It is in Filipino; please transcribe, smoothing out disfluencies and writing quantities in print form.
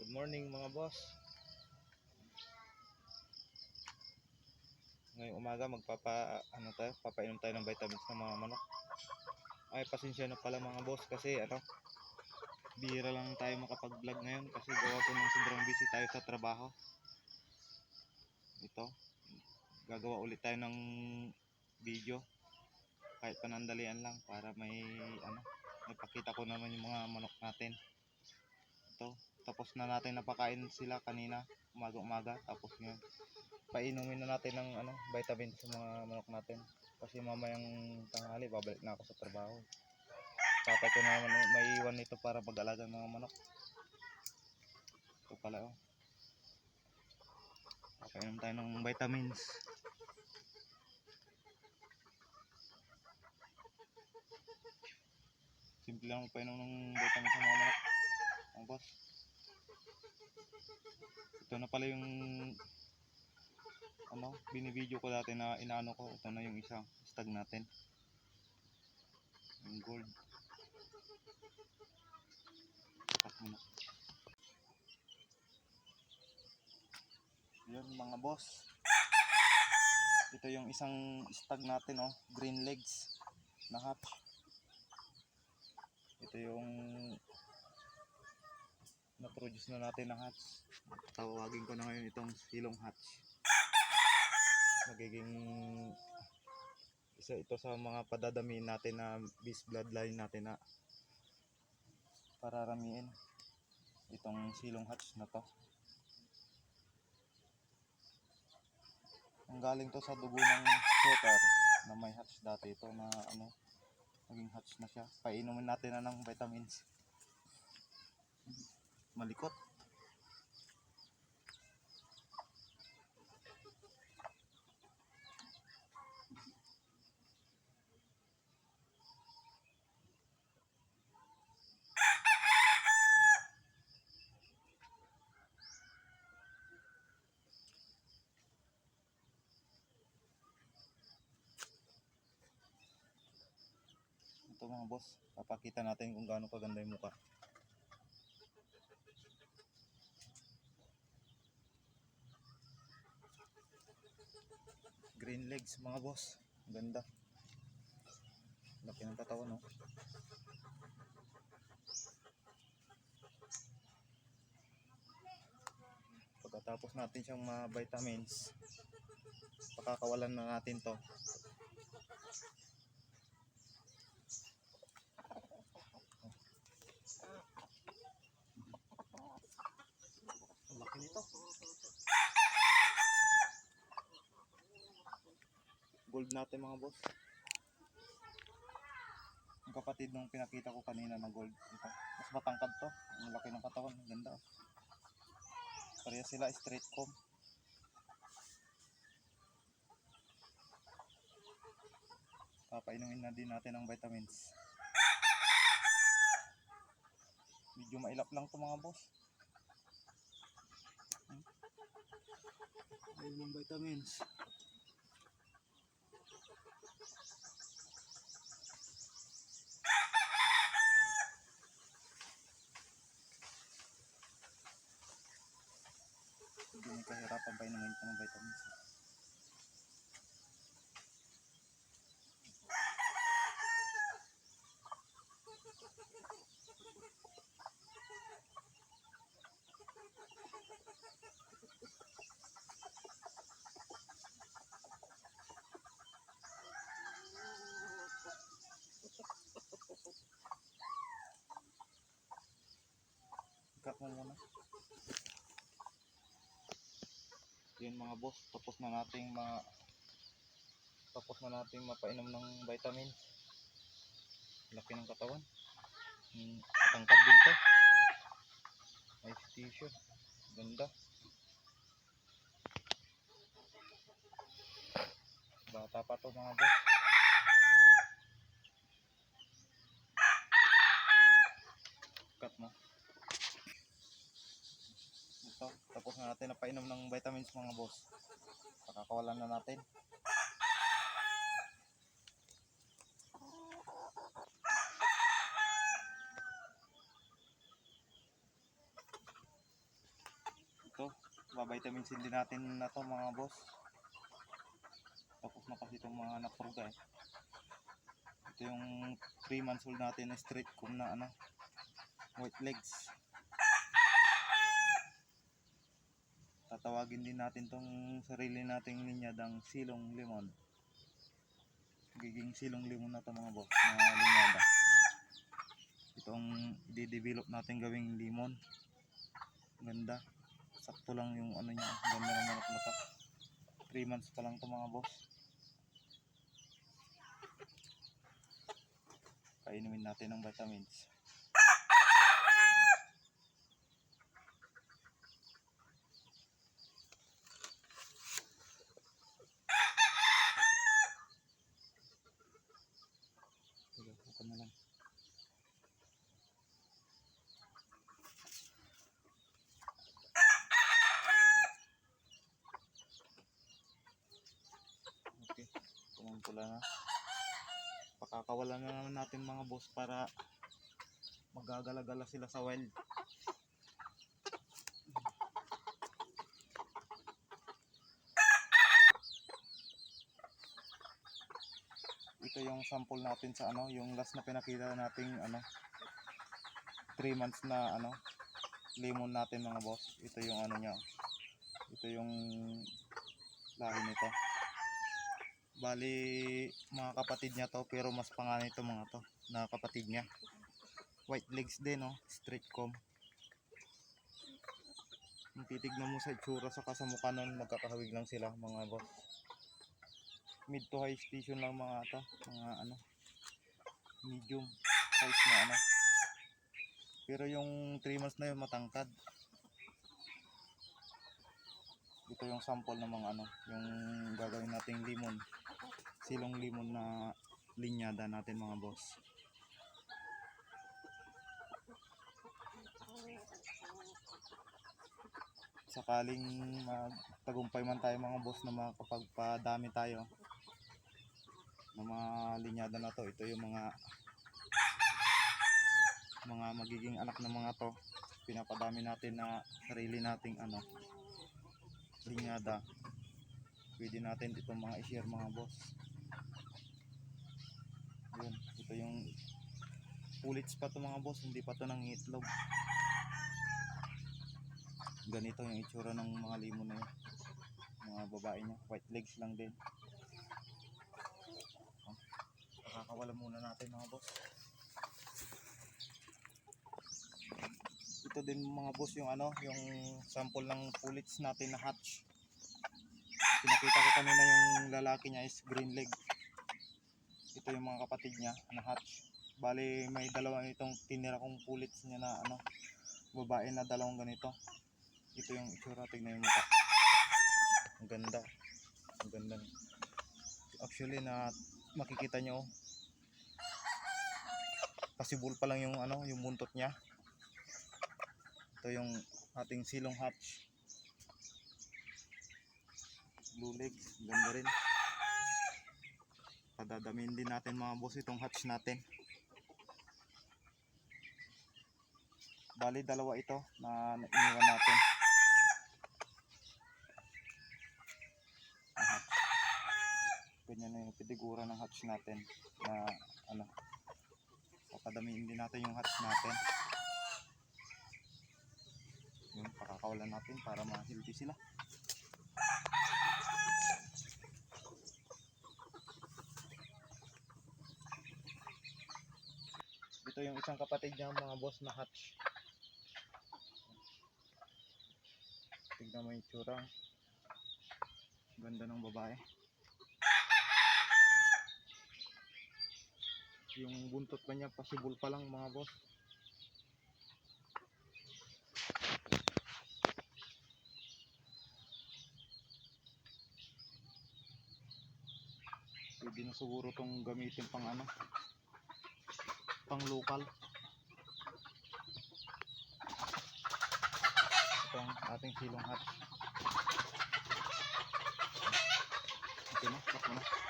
Good morning mga boss. Ngayong umaga papainom tayo ng vitamins ng mga manok. Ay pasensya na pala mga boss kasi bihira lang tayo makapag-vlog ngayon kasi gawa ko ng sobrang busy tayo sa trabaho. Ito, gagawa ulit tayo ng video kahit panandalian lang para may pakita ko naman yung mga manok natin. Ito, tapos na natin napakain sila kanina umaga, tapos ngayon painumin na natin ng vitamins sa mga manok natin kasi mamayang tanghali babalik na ako sa trabaho. Tatay ko naman may iwan nito para pag-alaga ng mga manok. Ito pala papainom tayo ng vitamins. Simple lang magpainom ng vitamins sa mga manok, mga boss. Ito na pala yung binibideo ko dati na inaano ko. Ito na yung isang stag natin, yung gold. Yun mga boss, ito yung isang stag natin, green legs na hatch. Ito yung na-produce na natin na hatch. Tawagin ko na ngayon itong silong hatch. Magiging isa ito sa mga padadamiin natin na beast bloodline natin na pararamiin itong silong hatch na to. Ang galing to sa dugo ng setter na may hatch dati ito na naging hatch na siya. Painumin natin na ng vitamins. Malikot. Ito mga boss, papakita natin kung gaano kaganda yung mukha. Green legs mga boss, ganda. Laki ng katawan, Pagkatapos natin siyang ma-vitamins, pakakawalan na natin to. Laki nito. Gold natin mga boss. Ang kapatid nung pinakita ko kanina na gold, ito, mas matangkad to. Ang laki ng katawan, ganda. Pareha sila straight comb. Papainumin na din natin ng vitamins. Medyo mailap lang to mga boss. Ayun yung vitamins. Hindi may kahirapan painumin ito ng vitamins. Ikat mo muna. Yan mga boss, tapos na nating mapainom ng vitamins. Laki ng katawan. Tangkad din to. Nice tissue. Ganda. Bata pa to mga boss. Cut mo. Ito, tapos na natin napainom ng vitamins mga boss. Pakakawalan na natin. Babitamins din natin na to mga boss. Tapos na kasi itong mga napurga eh. Ito yung 3 months old natin na straight comb na ano, white legs. Tatawagin din natin tong sarili nating linyadang silong limon. Giging silong limon na to mga boss, na linyada. Itong i-develop natin gawing limon. Ganda. Sakto lang yung ano niya. Ganda ng manok na to. 3 months pa lang to mga boss. Kainumin natin ng vitamins. Ito na lang. Okay, pula na. Pakakawalan na naman natin mga boss para magagala-gala sila sa wild. Ito yung sample natin sa ano, yung last na pinakita nating ano 3 months na ano lemon natin mga boss. Ito yung ano niya. Ito yung lahi nito. Bali mga kapatid niya to, pero mas panganay ito mga to na kapatid niya. White legs din, no? Straight comb. Kung titignan mo sa itsura sa kasamukha nun, magkakahawig lang sila mga boss. Mid to high station lang mga ata, mga ano medium size na ano. Pero yung 3 months na yun matangkad. Ito yung sample ng mga ano, yung gagawin nating limon. Silong limon na linyada natin mga boss. Sakaling magtagumpay man tayo mga boss na makapagpadami tayo ng mga linyada na to, ito yung mga magiging anak ng mga to. Pinapadami natin na sarili nating ano linyada. Pwede natin itong mga i-share mga boss. Yun, ito yung pulits pa to mga boss, hindi pa to nangiitlog. Ganito yung itsura ng mga limon na yun, mga babae niya. White legs lang din. Pakakawala muna natin mga boss. Ito din mga boss yung ano, yung sample ng pulits natin na hatch. Pinakita ko kanina yung lalaki niya is green leg. Ito yung mga kapatid niya na hatch. Bali may dalawang itong tinira kong pulits niya na ano, babae na dalawang ganito. Ito yung itsura, tignan yung mukha. Ang ganda. Ang ganda. Actually na makikita nyo, pasibol pa lang yung ano, yung buntot niya. Ito yung ating silong hatch. Blue legs, ganda rin. Padadamin din natin mga boss itong hatch natin. Bali dalawa ito na iniwan natin. Ganyan na yung pidigura ng hatch natin na ano, padamiin din natin yung hatch natin. Yun, pakakawalan natin para ma-healthy sila. Ito yung isang kapatid niya mga boss na hatch. Tignan mo yung itsura. Ganda ng babae. Yung buntot pa niya pasibol pa lang mga boss. Pwede na siguro itong gamitin pang ano, pang local. Itong ating silong hatch. Okay na, tak mo na.